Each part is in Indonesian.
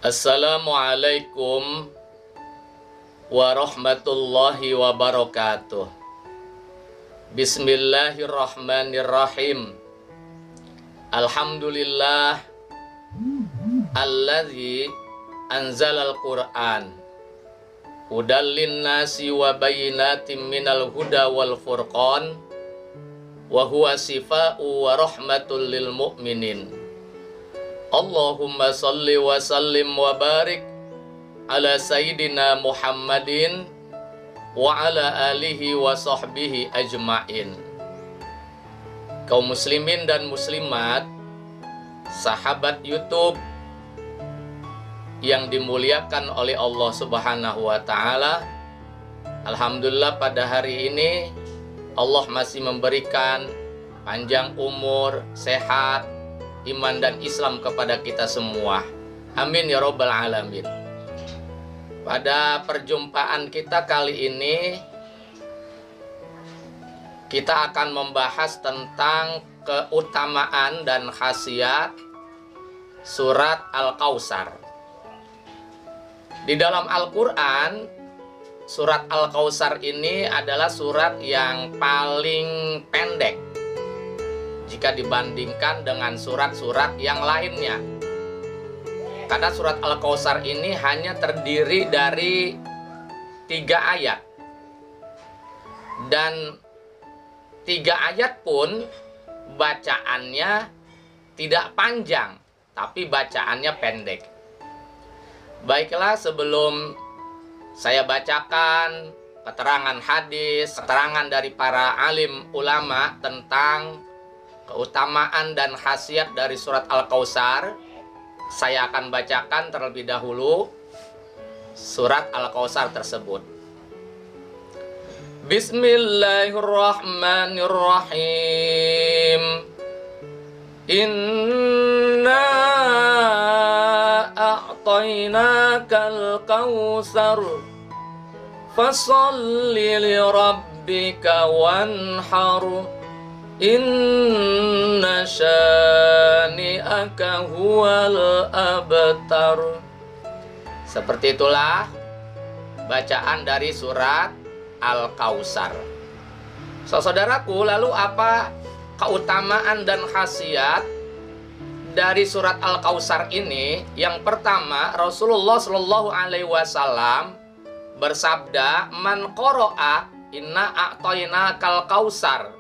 Assalamualaikum warahmatullahi wabarakatuh. Bismillahirrahmanirrahim. Alhamdulillah alladzi anzalal Qur'an hudal linnasi wa bayyinatin minal huda wal furqan wa huwa sifaa'u wa rahmatul lil mu'minin. Allahumma salli wa sallim wa barik ala sayyidina Muhammadin wa ala alihi wa sahbihi ajma'in. Kaum muslimin dan muslimat, sahabat YouTube yang dimuliakan oleh Allah Subhanahu wa taala, alhamdulillah pada hari ini Allah masih memberikan panjang umur, sehat, iman dan Islam kepada kita semua. Amin ya rabbal alamin. Pada perjumpaan kita kali ini, kita akan membahas tentang keutamaan dan khasiat surat Al-Kautsar. Di dalam Al-Quran, surat Al-Kautsar ini adalah surat yang paling pendek jika dibandingkan dengan surat-surat yang lainnya. Karena surat Al-Kautsar ini hanya terdiri dari 3 ayat. Dan 3 ayat pun bacaannya tidak panjang, tapi bacaannya pendek. Baiklah, sebelum saya bacakan keterangan hadis, keterangan dari para alim ulama tentang keutamaan dan khasiat dari surat Al-Kautsar, saya akan bacakan terlebih dahulu surat Al-Kautsar tersebut. Bismillahirrahmanirrahim. Inna a'tainakal kautsar fasholli lirabbika wanhar. Inna syani'aka huwal abtar. Seperti itulah bacaan dari surat Al-Kautsar. Saudaraku, lalu apa keutamaan dan khasiat dari surat Al-Kautsar ini? Yang pertama, Rasulullah Shallallahu Alaihi Wasallam bersabda, "Man qara'a inna a'tainakal kautsar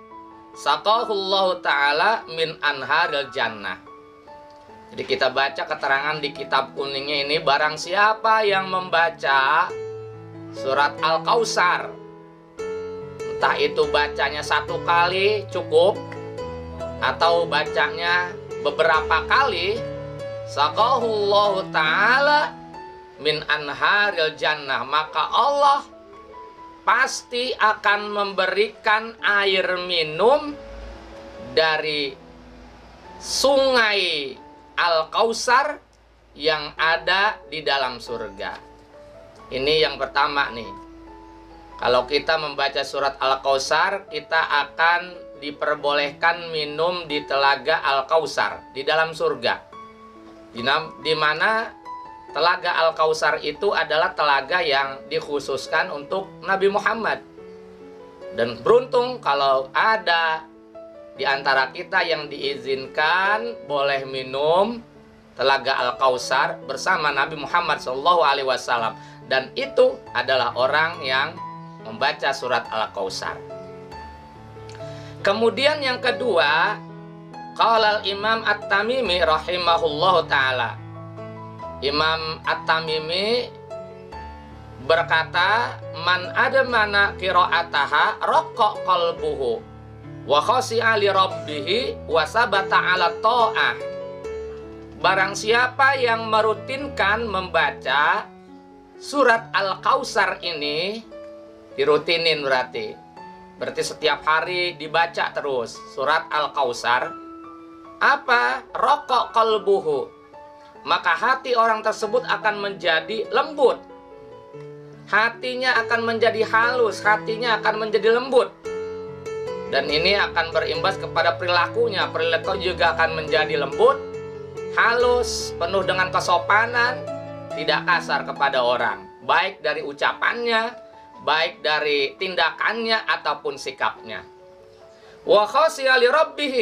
saqahullahu ta'ala min anharil jannah." Jadi kita baca keterangan di kitab kuningnya ini, barang siapa yang membaca surat Al-Kautsar, entah itu bacanya 1 kali cukup atau bacanya beberapa kali, saqahullahu ta'ala min anharil jannah, maka Allah pasti akan memberikan air minum dari sungai Al-Kautsar yang ada di dalam surga. Ini yang pertama nih. Kalau kita membaca surat Al-Kautsar, kita akan diperbolehkan minum di telaga Al-Kautsar di dalam surga. Di mana telaga Al-Kautsar itu adalah telaga yang dikhususkan untuk Nabi Muhammad. Dan beruntung kalau ada di antara kita yang diizinkan boleh minum telaga Al-Kautsar bersama Nabi Muhammad SAW. Dan itu adalah orang yang membaca surat Al-Kautsar. Kemudian yang kedua, qala Imam At-Tamimi rahimahullahu ta'ala. Imam At-Tamimi berkata, "Man admana qira'ataha raqqa qalbuhu wa khashi'a li rabbih wa sabata 'ala ta'ah." Barang siapa yang merutinkan membaca surat Al-Kautsar ini, dirutinin berarti setiap hari dibaca terus surat Al-Kautsar, apa? Raqqa qalbuhu, maka hati orang tersebut akan menjadi lembut. Hatinya akan menjadi halus, hatinya akan menjadi lembut. Dan ini akan berimbas kepada perilakunya. Perilaku juga akan menjadi lembut, halus, penuh dengan kesopanan, tidak kasar kepada orang, baik dari ucapannya, baik dari tindakannya ataupun sikapnya. Wa khashiya li rabbih,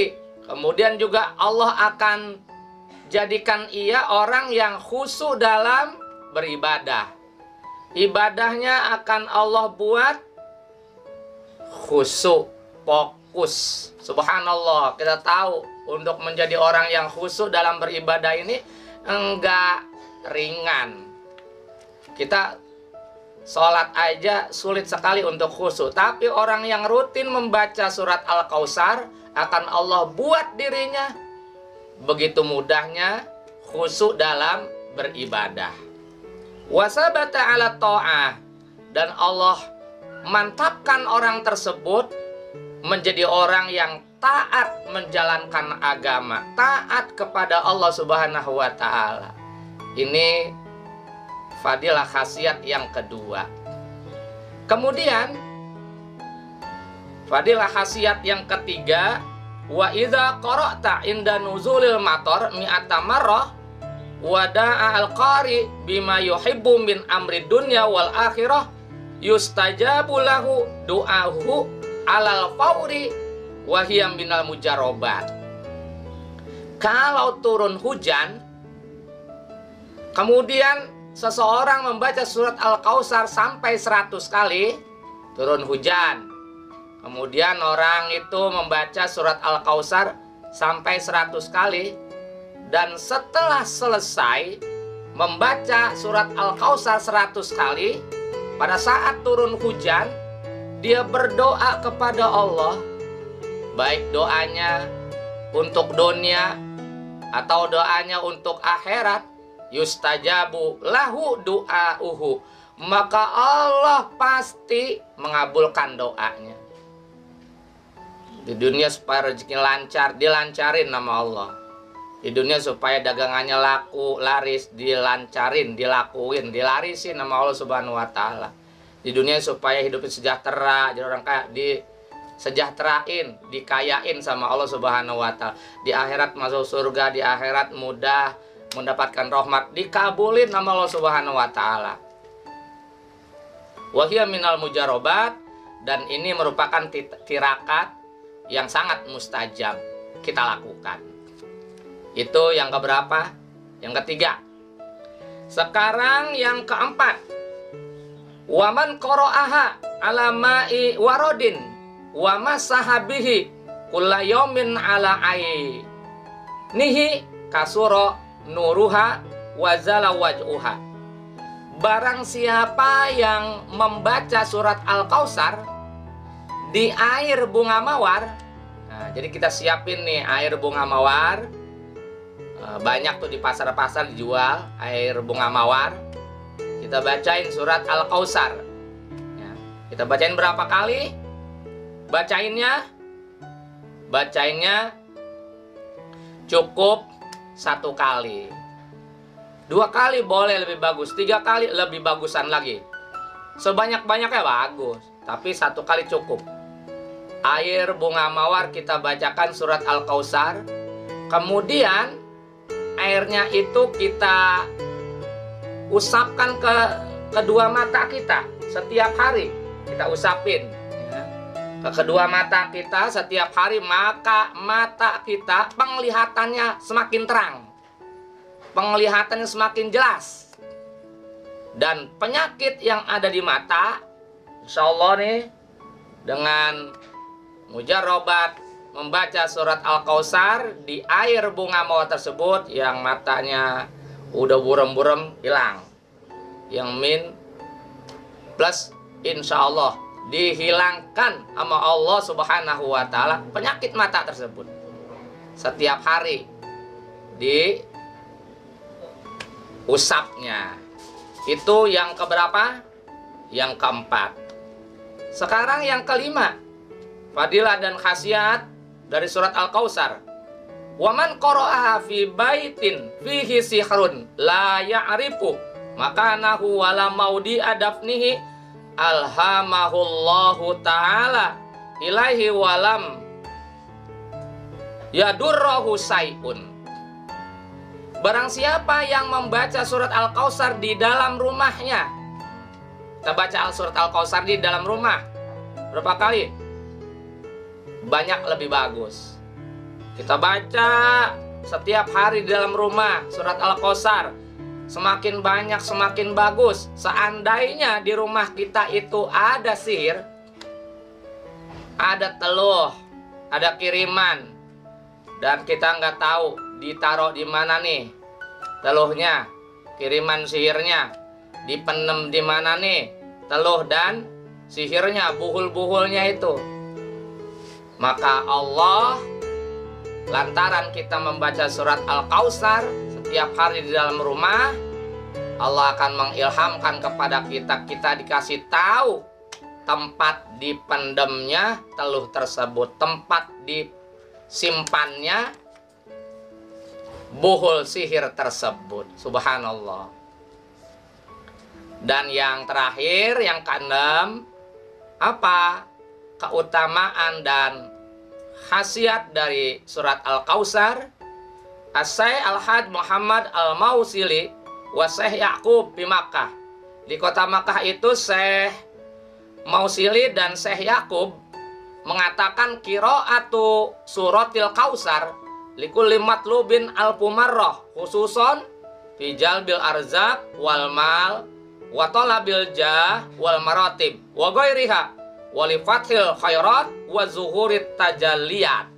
kemudian juga Allah akan jadikan ia orang yang khusyuk dalam beribadah. Ibadahnya akan Allah buat khusyuk, fokus. Subhanallah, kita tahu untuk menjadi orang yang khusyuk dalam beribadah ini enggak ringan. Kita sholat aja sulit sekali untuk khusyuk, tapi orang yang rutin membaca surat Al-Kautsar akan Allah buat dirinya begitu mudahnya khusyuk dalam beribadah. Wasabata ala ta'ah, dan Allah mantapkan orang tersebut menjadi orang yang taat menjalankan agama, taat kepada Allah Subhanahu wa ta'ala. Ini fadilah khasiat yang kedua. Kemudian fadilah khasiat yang ketiga, wa idza qara'ta inda nuzulil matar mi'ata marrah wada'a al-qari bima yuhibbu min amri dunya wal akhirah yustajabu lahu du'ahu alal fauri wa hiya minal mujarrabat. Kalau turun hujan, kemudian seseorang membaca surat Al-Kautsar sampai 100 kali, turun hujan. Kemudian orang itu membaca surat Al-Kautsar sampai 100 kali, dan setelah selesai membaca surat Al-Kautsar 100 kali, pada saat turun hujan, dia berdoa kepada Allah, baik doanya untuk dunia atau doanya untuk akhirat, yustajabu lahu du'auhu, maka Allah pasti mengabulkan doanya. Di dunia supaya rezeki lancar, dilancarin nama Allah. Di dunia supaya dagangannya laku, laris, dilancarin, dilakuin, dilarisin nama Allah Subhanahu wa ta'ala. Di dunia supaya hidupnya sejahtera, jadi orang kaya, disejahterain, dikayain sama Allah Subhanahu wa ta'ala. Di akhirat masuk surga, di akhirat mudah mendapatkan rahmat, dikabulin nama Allah Subhanahu wa ta'ala. Wa hiya minal mujarrabat, dan ini merupakan tirakat yang sangat mustajab kita lakukan. Itu yang keberapa? Yang ketiga. Sekarang yang keempat. Waman qara'aha ala ma'i warodin wa masahabihi kulla yaumin ala ainihi kasura nuruha wazala waj'uha. Barang siapa yang membaca surat Al-Kautsar di air bunga mawar. Nah, jadi kita siapin nih air bunga mawar. Banyak tuh di pasar-pasar dijual air bunga mawar. Kita bacain surat Al-Kautsar ya. Kita bacain berapa kali? Bacainnya cukup 1 kali. 2 kali boleh lebih bagus, 3 kali lebih bagusan lagi. Sebanyak-banyaknya bagus, tapi 1 kali cukup. Air bunga mawar kita bacakan surat Al-Kautsar. Kemudian airnya itu kita usapkan ke kedua mata kita setiap hari. Kita usapin ya, ke kedua mata kita setiap hari, maka mata kita penglihatannya semakin terang, penglihatannya semakin jelas, dan penyakit yang ada di mata insya Allah nih, dengan mujarrabat membaca surat Al-Kautsar di air bunga mawar tersebut, yang matanya udah burem-burem hilang, yang min plus insya Allah dihilangkan sama Allah Subhanahu wa ta'ala penyakit mata tersebut. Setiap hari di usapnya. Itu yang keberapa? Yang keempat. Sekarang yang kelima, fadilah dan khasiat dari surat Al-Kautsar. Waman qara'aha fi baitin fihi sihrun la ya'rifu makanahu wala maudi adafnihi alhamahullahu ta'ala ilaihi walam yadurrahu say'un. Barang siapa yang membaca surat Al-Kautsar di dalam rumahnya. Kita baca surat Al-Kautsar di dalam rumah. Berapa kali? Banyak lebih bagus. Kita baca setiap hari di dalam rumah surat Al-Kautsar. Semakin banyak semakin bagus. Seandainya di rumah kita itu ada sihir, ada teluh, ada kiriman, dan kita nggak tahu ditaruh di mana nih teluhnya, kiriman sihirnya, dipenem di mana nih teluh dan sihirnya, buhul-buhulnya itu. Maka Allah, lantaran kita membaca surat Al-Kautsar setiap hari di dalam rumah, Allah akan mengilhamkan kepada kita dikasih tahu tempat dipendamnya teluh tersebut, tempat disimpannya buhul sihir tersebut. Subhanallah. Dan yang terakhir, yang keenam, apa keutamaan dan khasiat dari surat Al-Kautsar? As-Syekh Al-Hajj Muhammad Al-Mausili wa Syekh Yaqub di Makkah. Di kota Makkah itu Syekh Mausili dan Syekh Yaqub mengatakan qiraatu suratil Kautsar likulli matlubin alfumarrah khususon fi jalbil arzak wal mal wa talabil jah wal maratib wa ghairiha wa li fathil khairat wa zuhurit tajalliyat.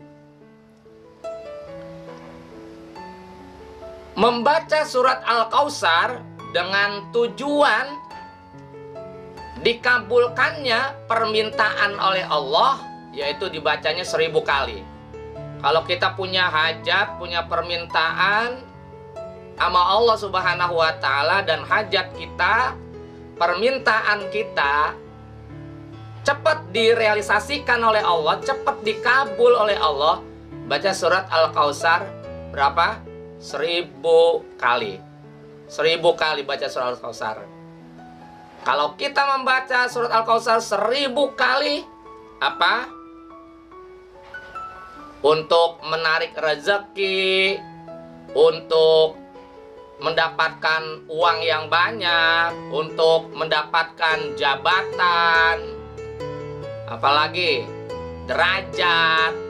Membaca surat Al-Kautsar dengan tujuan dikabulkannya permintaan oleh Allah, yaitu dibacanya 1000 kali. Kalau kita punya hajat, punya permintaan sama Allah Subhanahu wa Ta'ala, dan hajat kita, permintaan kita cepat direalisasikan oleh Allah, cepat dikabul oleh Allah, baca surat Al-Kautsar berapa? 1000 kali. 1000 kali baca surat Al-Kautsar. Kalau kita membaca surat Al-Kautsar 1000 kali, apa? Untuk menarik rezeki, untuk mendapatkan uang yang banyak, untuk mendapatkan jabatan, apalagi derajat,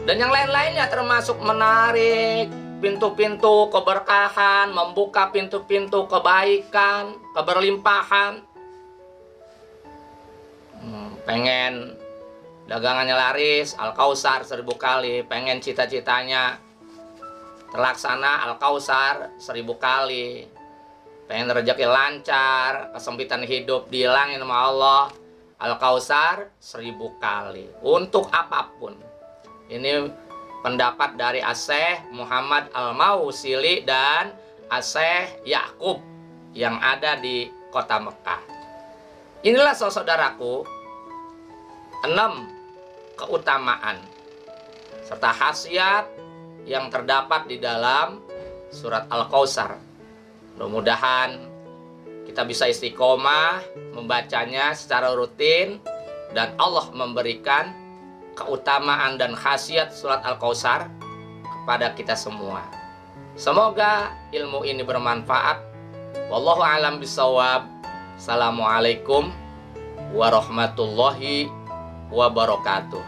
dan yang lain-lainnya, termasuk menarik pintu-pintu keberkahan, membuka pintu-pintu kebaikan, keberlimpahan. Pengen dagangannya laris, Al-Kautsar 1000 kali. Pengen cita-citanya terlaksana, Al-Kautsar 1000 kali. Pengen rezeki lancar, kesempitan hidup dihilangin sama Allah, Al-Kautsar 1000 kali. Untuk apapun. Ini pendapat dari As-Syekh Muhammad Al-Mausili dan As-Syekh Yaqub yang ada di kota Mekah. Inilah saudaraku 6 keutamaan serta khasiat yang terdapat di dalam surat Al-Kautsar. Mudah-mudahan kita bisa istiqomah membacanya secara rutin dan Allah memberikan keutamaan dan khasiat surat Al-Kautsar kepada kita semua. Semoga ilmu ini bermanfaat. Wallahu a'lam bishawab. Assalamualaikum warahmatullahi wabarakatuh.